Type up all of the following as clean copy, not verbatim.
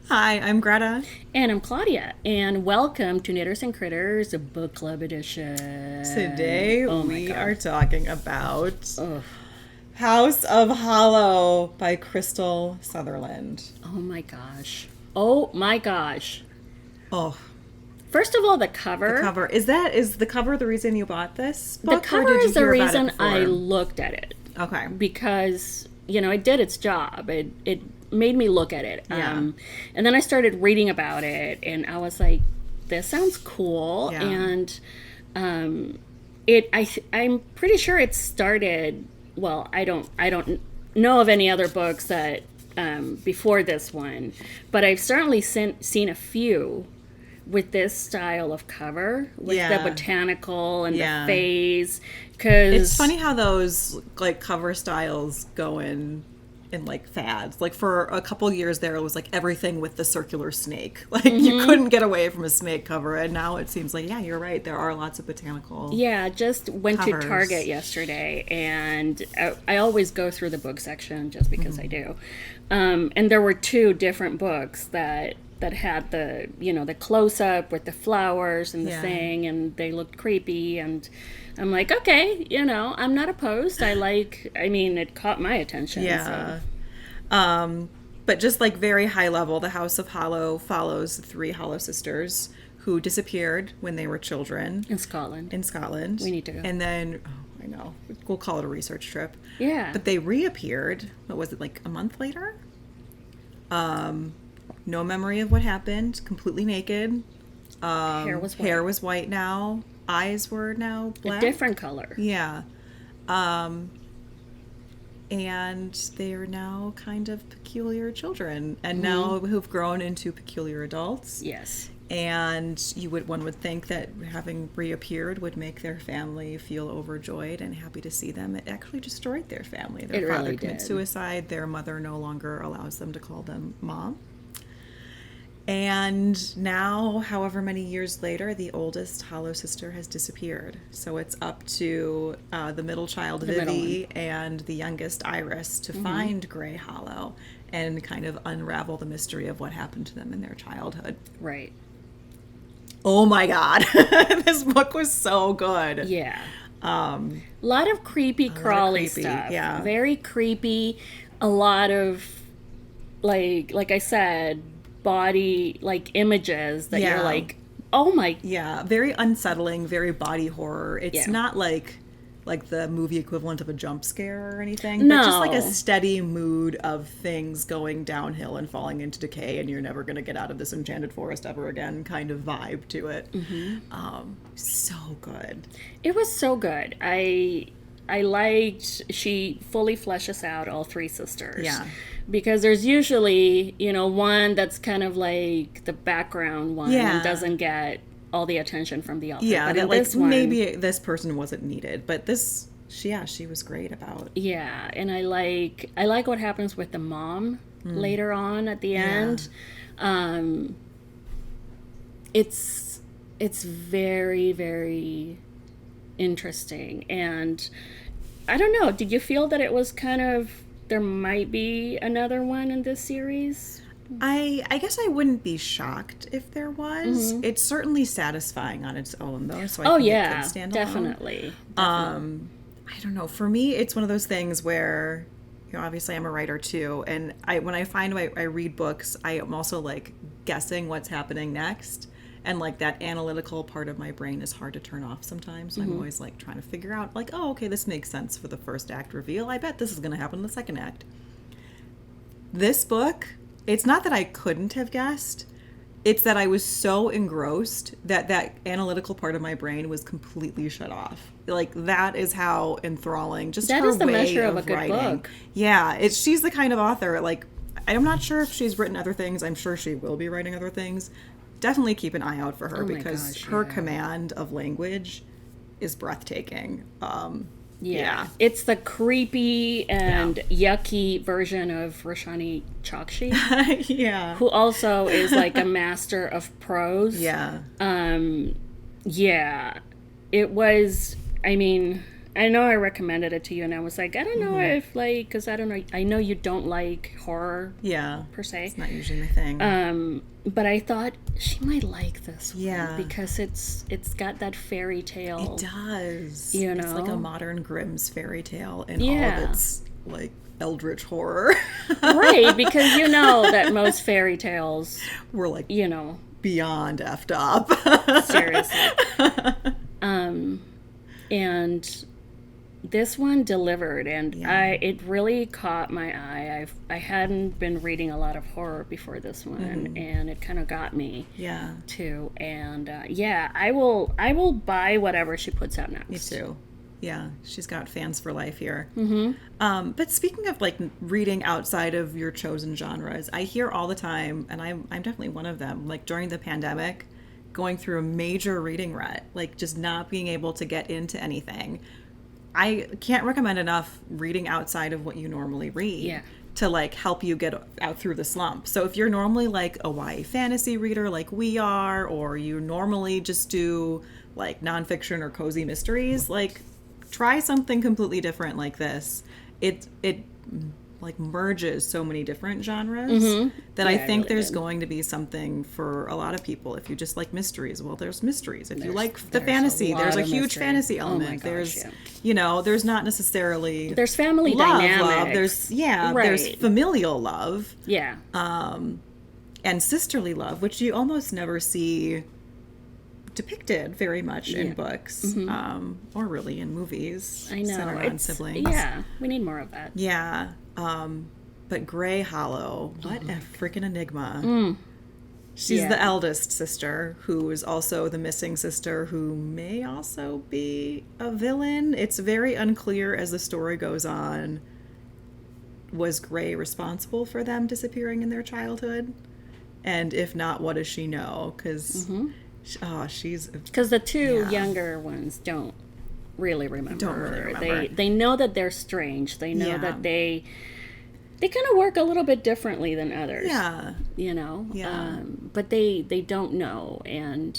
Hi, I'm Greta. And I'm Claudia, and welcome to Knitters and Critters, a book club edition. Today Oh my we God. are talking about Ugh. House of Hollow by Krystal Sutherland. Oh my gosh. Oh my gosh. Oh, First of all, the cover. cover. Is the cover the reason you bought this The book, or cover did you is the hear about it reason before? I looked at it. Okay. Because, it did its job. It made me look at it. Yeah. And then I started reading about it, and I was like, this sounds cool. Yeah. And I'm pretty sure it started, well, I don't know of any other books that before this one, but I've certainly seen a few with this style of cover, with Yeah. the botanical and Yeah. the phase. Cause It's funny how those like cover styles go in like fads. Like for a couple years there, it was like everything with the circular snake. Like you couldn't get away from a snake cover, and now it seems like you're right. There are lots of botanical. Yeah, just went covers. to Target yesterday, and I always go through the book section just because I do. And there were two different books that had the close up with the flowers and the Yeah. thing, and they looked creepy, and I'm like, okay, I'm not opposed. It caught my attention. Yeah. So. But just like very high level, the House of Hollow follows the three Hollow sisters who disappeared when they were children In Scotland. in Scotland. We need to go. And then, I know, we'll call it a research trip. Yeah. But they reappeared, what was it, like a month later? No memory of what happened, completely naked. Hair was white. Hair was white now. Eyes were now A black. different color. Yeah. And they are now kind of peculiar children, and now who've grown into peculiar adults. Yes. And one would think that having reappeared would make their family feel overjoyed and happy to see them. It actually destroyed their family. Their It father really committed did. suicide. Their mother no longer allows them to call them mom. And now, however many years later, the oldest Hollow sister has disappeared. So it's up to the middle child, middle Vivi, and the youngest, Iris, to find Grey Hollow and kind of unravel the mystery of what happened to them in their childhood. Right. Oh my God. This book was so good. Yeah. A lot of creepy, crawly creepy, stuff. yeah. Very creepy. A lot of, like I said, body, images that Yeah. you're like, oh my. Yeah, very unsettling, very body horror. It's Yeah. not like the movie equivalent of a jump scare or anything, but just like a No. steady mood of things going downhill and falling into decay, and you're never going to get out of this enchanted forest ever again kind of vibe to it. So good. It was so good. I liked she fully fleshes out all three sisters. Yeah. Because there's usually, one that's kind of like the background one Yeah. and doesn't get all the attention from the author. Yeah, but that in like this one, maybe this person wasn't needed, but she was great about. yeah, and I like what happens with the mom later on at the end. It's very, very interesting, and I don't know. Did you feel that it was kind of there might be another one in this series? I guess I wouldn't be shocked if there was. It's certainly satisfying on its own, though. So I think it could stand alone. definitely. I don't know. For me, it's one of those things where, obviously I'm a writer too, and when I find I read books, I am also like guessing what's happening next, and like that analytical part of my brain is hard to turn off sometimes. So I'm always like trying to figure out, like, oh, okay, this makes sense for the first act reveal. I bet this is going to happen in the second act. This book, it's not that I couldn't have guessed. It's that I was so engrossed that analytical part of my brain was completely shut off. Like, that is how enthralling just That her is the way measure of a good writing. book. Yeah, she's the kind of author, like, I'm not sure if she's written other things. I'm sure she will be writing other things. Definitely keep an eye out for her, Oh my because gosh, her yeah. command of language is breathtaking. Yeah. It's the creepy and yucky version of Roshani Chokshi, Yeah. who also is like a master of prose. Yeah. Yeah. It was, I I know I recommended it to you, and I was like, I don't know if, like, because I don't know, I know you don't like horror Yeah. per se. It's not usually my thing. But I thought she might like this one. Yeah. Because it's got that fairy tale. It does. You It's like a know? modern Grimm's fairy tale in all Yeah. of its, like, eldritch horror. Right, because you know that most fairy tales, We're, like, you know, beyond effed up. seriously. And this one delivered, and Yeah. it really caught my eye. I hadn't been reading a lot of horror before this one, and it kind of got me Yeah. too. And yeah, I will buy whatever she puts out next. Me too. Yeah, she's got fans for life here. Mm-hmm. But speaking of like reading outside of your chosen genres, I hear all the time, and I'm definitely one of them. Like during the pandemic, going through a major reading rut, like just not being able to get into anything. I can't recommend enough reading outside of what you normally read. Yeah. To like help you get out through the slump. So if you're normally like a YA fantasy reader like we are, or you normally just do like nonfiction or cozy mysteries, like try something completely different like this. It like merges so many different genres that I Yeah, it think really there's did. going to be something for a lot of people. If you just like mysteries, well, there's mysteries. If you like the there's a fantasy, there's a lot of huge mystery. fantasy Oh my element. gosh, There's yeah. you know, there's not necessarily There's family love. dynamics. There's there's Right. familial love Yeah. and sisterly love, which you almost never see depicted very much in books, or really in movies. I know. Centered on It's, siblings. yeah, we need more of that. Yeah. But Grey Hollow, what a freaking enigma. She's Yeah. the eldest sister, who is also the missing sister, who may also be a villain. It's very unclear as the story goes on. Was Grey responsible for them disappearing in their childhood? And if not, what does she know? Because she's Because the two Yeah. younger ones don't really remember. Don't really remember. They know that they're strange. They know Yeah. that they kind of work a little bit differently than others. yeah. You know. Yeah. But they don't know, and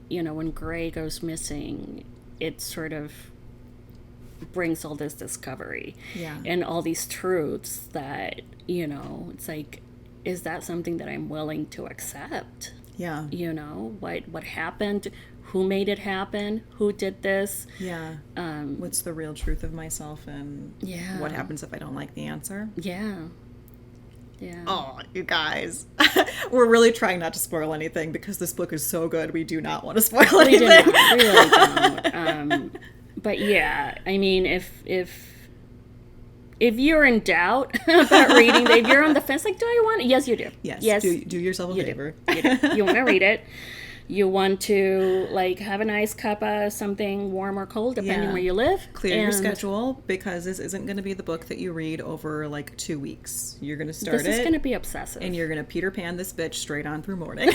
you know, when Gray goes missing, it sort of brings all this discovery Yeah. and all these truths that, you know, it's like, is that something that I'm willing to accept? Yeah. You know, what happened, who made it happen, who did this. Yeah. What's the real truth of myself, and Yeah. what happens if I don't like the answer? Yeah. Oh, you guys. We're really trying not to spoil anything because this book is so good. We do not want to spoil We anything. really don't. But yeah, I mean, if you're in doubt about reading, if you're on the fence, like, do I want it? Yes, you do. Yes. Do yourself a favor. You do. You want to read it. You want to, like, have a nice cup of something warm or cold, depending Yeah. where you live. Clear your And schedule, because this isn't going to be the book that you read over like 2 weeks. You're going to start This is it going to be obsessive. and you're going to Peter Pan this bitch straight on through morning.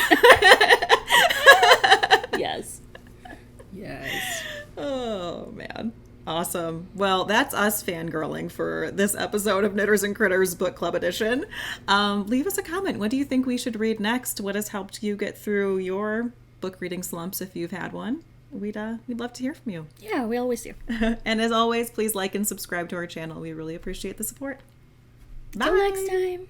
Yes. Yes. Oh, man. Awesome. Well, that's us fangirling for this episode of Knitters and Critters Book Club Edition. Leave us a comment. What do you think we should read next? What has helped you get through your book reading slumps, if you've had one? We'd love to hear from you. Yeah, we always do. And as always, please like and subscribe to our channel. We really appreciate the support. Bye. Till next time.